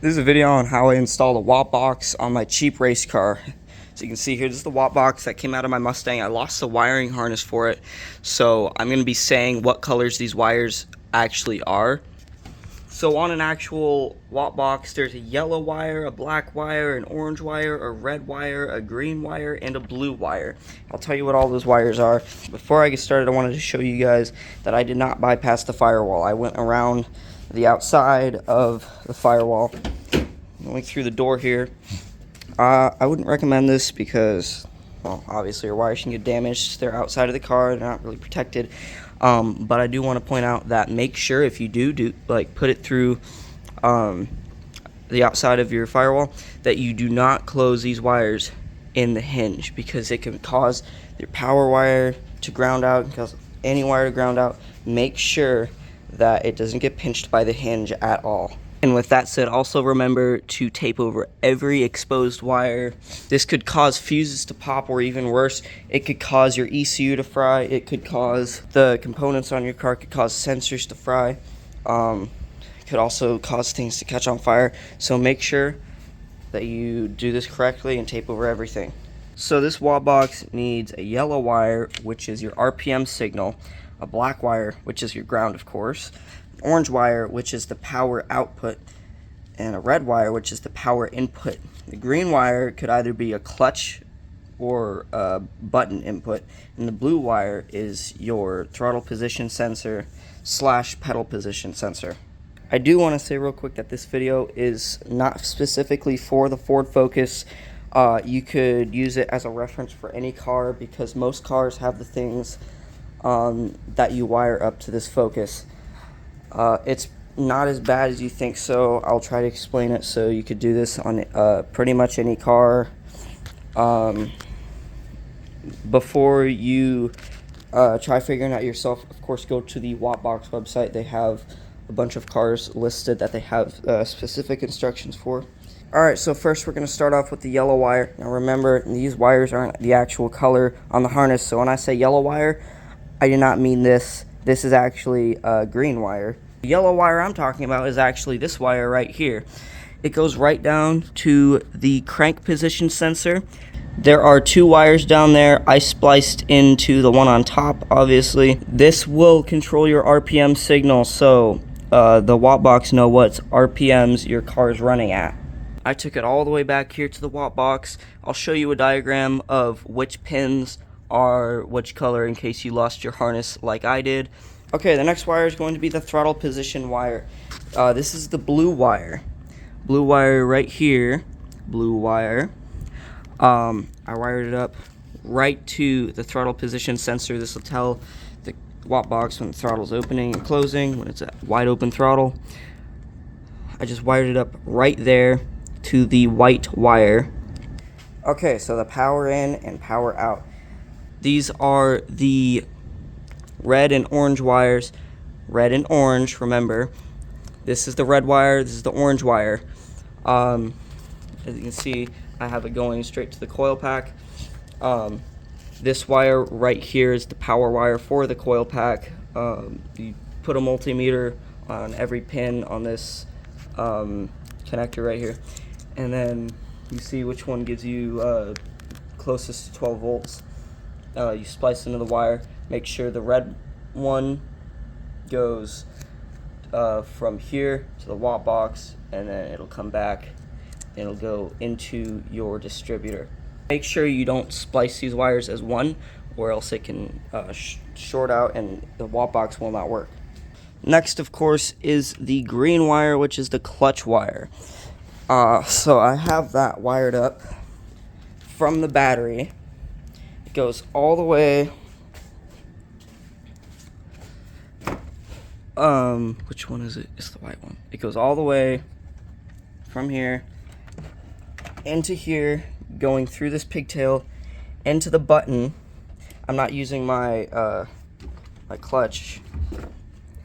This is a video on how I installed a watt box on my cheap race car. So you can see here, this is the watt box that came out of my Mustang. I lost the wiring harness for it, so I'm going to be saying what colors these wires actually are. So on an actual watt box, there's a yellow wire, a black wire, an orange wire, a red wire, a green wire, and a blue wire. I'll tell you what all those wires are. Before I get started, I wanted to show you guys that I did not bypass the firewall. I went around the outside of the firewall, going through the door here. I wouldn't recommend this because, well, obviously your wires can get damaged. They're outside of the car, they're not really protected. But I do want to point out that make sure if you do like put it through the outside of your firewall, that you do not close these wires in the hinge, because it can cause your power wire to ground out, cause any wire to ground out. Make sure that it doesn't get pinched by the hinge at all. And with that said, also remember to tape over every exposed wire. This could cause fuses to pop, or even worse, it could cause your ECU to fry. It could cause the components on your car, could cause sensors to fry. It could also cause things to catch on fire. So make sure that you do this correctly and tape over everything. So this watt box needs a yellow wire, which is your RPM signal, a black wire, which is your ground, of course, orange wire, which is the power output, and a red wire, which is the power input. The green wire could either be a clutch or a button input, and the blue wire is your throttle position sensor / pedal position sensor. I do want to say real quick that this video is not specifically for the Ford Focus. You could use it as a reference for any car, because most cars have the things that you wire up to this Focus. It's not as bad as you think, so I'll try to explain it so you could do this on pretty much any car. Before you try figuring out yourself, of course, go to the Wattbox website. They have a bunch of cars listed that they have specific instructions for. Alright, so first we're going to start off with the yellow wire. Now remember, these wires aren't the actual color on the harness, so when I say yellow wire, I do not mean this. This is actually a green wire. The yellow wire I'm talking about is actually this wire right here. It goes right down to the crank position sensor. There are two wires down there. I spliced into the one on top, obviously. This will control your RPM signal, so the watt box know what RPMs your car is running at. I took it all the way back here to the watt box. I'll show you a diagram of which pins are which color in case you lost your harness like I did. Okay, the next wire is going to be the throttle position wire. This is the blue wire. Blue wire right here. Blue wire. I wired it up right to the throttle position sensor. This will tell the watt box when the throttle's opening and closing, when it's a wide open throttle. I just wired it up right there to the white wire. Okay, so the power in and power out. These are the red and orange wires. Red and orange, remember. This is the red wire, this is the orange wire. As you can see, I have it going straight to the coil pack. This wire right here is the power wire for the coil pack. You put a multimeter on every pin on this connector right here, and then you see which one gives you closest to 12 volts. You splice into the wire. Make sure the red one goes from here to the watt box, and then it'll come back and it'll go into your distributor. Make sure you don't splice these wires as one, or else it can short out and the watt box will not work. Next, of course, is the green wire, which is the clutch wire. So I have that wired up from the battery. It goes all the way, which one is it? It's the white one. It goes all the way from here into here, going through this pigtail into the button. I'm not using my my clutch.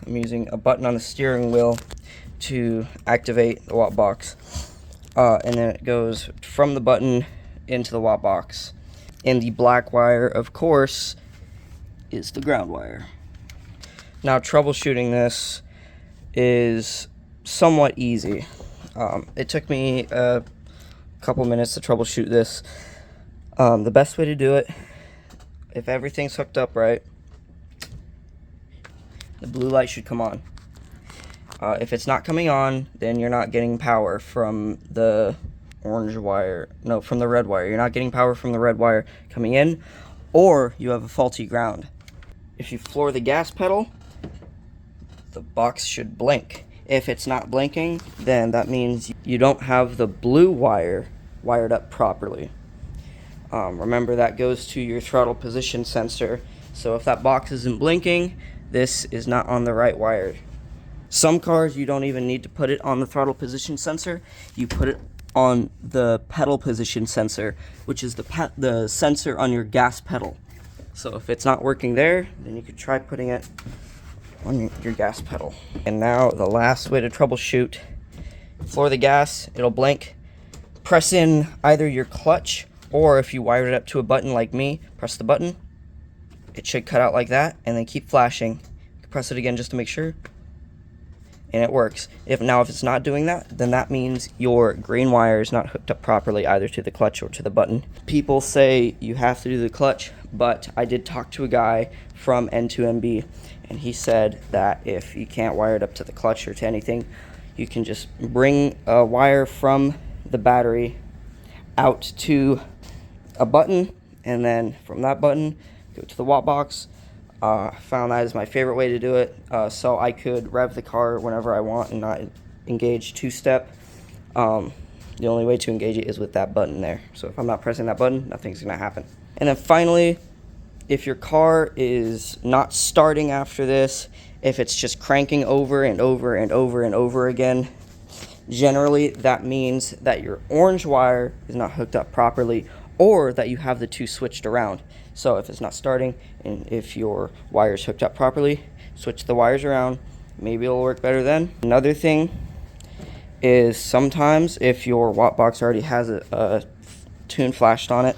I'm using a button on the steering wheel to activate the watt box. And then it goes from the button into the watt box. And the black wire, of course, is the ground wire. Now, troubleshooting this is somewhat easy. It took me a couple minutes to troubleshoot this. The best way to do it, if everything's hooked up right, the blue light should come on. If it's not coming on, then you're not getting power from the orange wire. No, from the red wire. You're not getting power from the red wire coming in, or you have a faulty ground. If you floor the gas pedal, the box should blink. If it's not blinking, then that means you don't have the blue wire wired up properly. Remember, that goes to your throttle position sensor. So if that box isn't blinking, this is not on the right wire. Some cars, you don't even need to put it on the throttle position sensor. You put it on the pedal position sensor, which is the sensor on your gas pedal. So if it's not working there, then you could try putting it on your gas pedal. And now the last way to troubleshoot: floor the gas, it'll blink. Press in either your clutch, or if you wired it up to a button like me, press the button. It should cut out like that, and then keep flashing. Press it again just to make sure, and it works. If it's not doing that, then that means your green wire is not hooked up properly either to the clutch or to the button. People say you have to do the clutch, but I did talk to a guy from N2MB, and he said that if you can't wire it up to the clutch or to anything, you can just bring a wire from the battery out to a button, and then from that button go to the watt box. Found that is my favorite way to do it, so I could rev the car whenever I want and not engage two-step. The only way to engage it is with that button there. So if I'm not pressing that button, nothing's gonna happen. And then finally, if your car is not starting after this, if it's just cranking over and over and over and over again, generally that means that your orange wire is not hooked up properly, or that you have the two switched around. So if it's not starting, and if your wire is hooked up properly, switch the wires around. Maybe it'll work better then. Another thing is, sometimes if your watt box already has a tune flashed on it,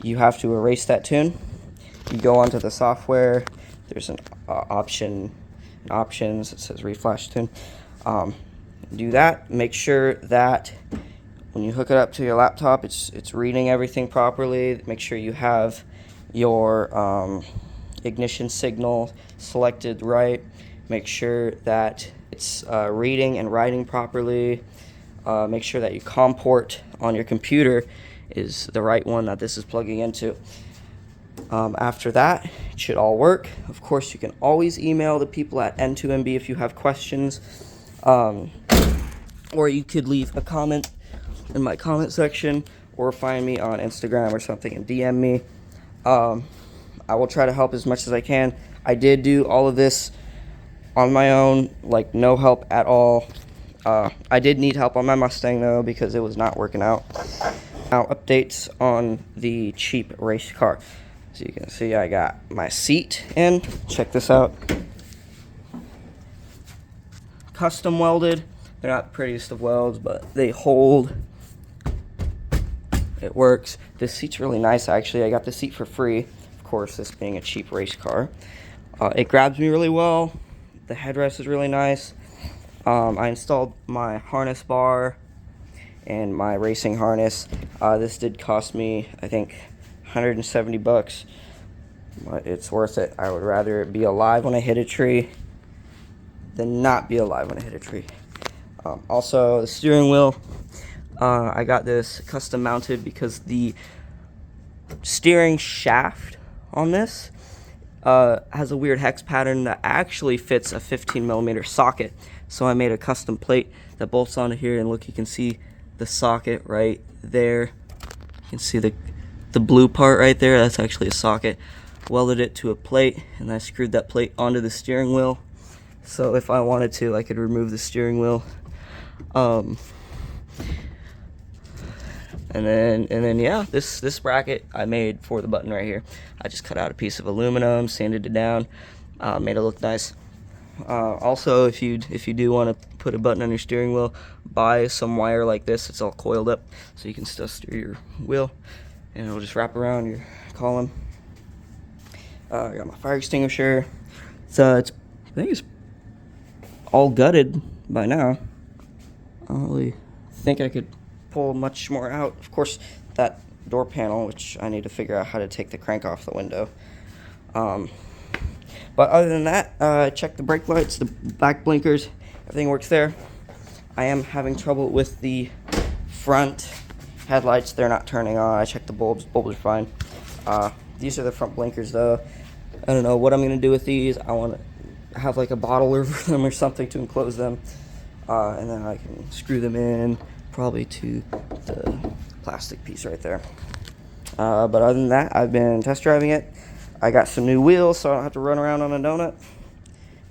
you have to erase that tune. You go onto the software, there's an options, it says reflash tune. Do that. Make sure that when you hook it up to your laptop, it's reading everything properly. Make sure you have your ignition signal selected right. Make sure that it's reading and writing properly. Make sure that your COM port on your computer is the right one that this is plugging into. After that, it should all work. Of course, you can always email the people at N2MB if you have questions, or you could leave a comment in my comment section, or find me on Instagram or something and DM me. I will try to help as much as I can. I did do all of this on my own, like no help at all. I did need help on my Mustang though, because it was not working out. Now, updates on the cheap race car. So you can see I got my seat in. Check this out. Custom welded. They're not the prettiest of welds, but they hold. It works. This seat's really nice, actually. I got the seat for free, of course, this being a cheap race car. It grabs me really well. The headrest is really nice. I installed my harness bar and my racing harness. This did cost me, I think, $170, but it's worth it. I would rather be alive when I hit a tree than not be alive when I hit a tree. Also, the steering wheel. I got this custom mounted because the steering shaft on this has a weird hex pattern that actually fits a 15mm socket. So I made a custom plate that bolts onto here, and look, you can see the socket right there. You can see the blue part right there. That's actually a socket. Welded it to a plate, and I screwed that plate onto the steering wheel. So if I wanted to, I could remove the steering wheel. And then yeah, this bracket I made for the button right here. I just cut out a piece of aluminum, sanded it down, made it look nice. Also, if you do want to put a button on your steering wheel, buy some wire like this. It's all coiled up, so you can still steer your wheel, and it'll just wrap around your column. I got my fire extinguisher. I think it's all gutted by now. I don't really think I could pull much more out. Of course, that door panel, which I need to figure out how to take the crank off the window. But other than that, check the brake lights, the back blinkers, everything works there. I am having trouble with the front headlights. They're not turning on. I checked the bulbs are fine. These are the front blinkers though. I don't know what I'm gonna do with these. I want to have like a bottle over them or something to enclose them, and then I can screw them in probably to the plastic piece right there. But other than that, I've been test driving it. I got some new wheels, so I don't have to run around on a donut.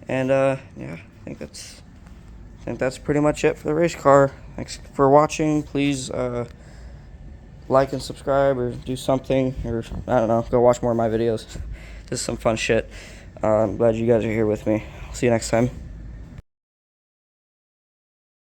And yeah, I think that's pretty much it for the race car. Thanks for watching. Please like and subscribe or do something, or I don't know, go watch more of my videos. This is some fun shit. I'm glad you guys are here with me. See you next time.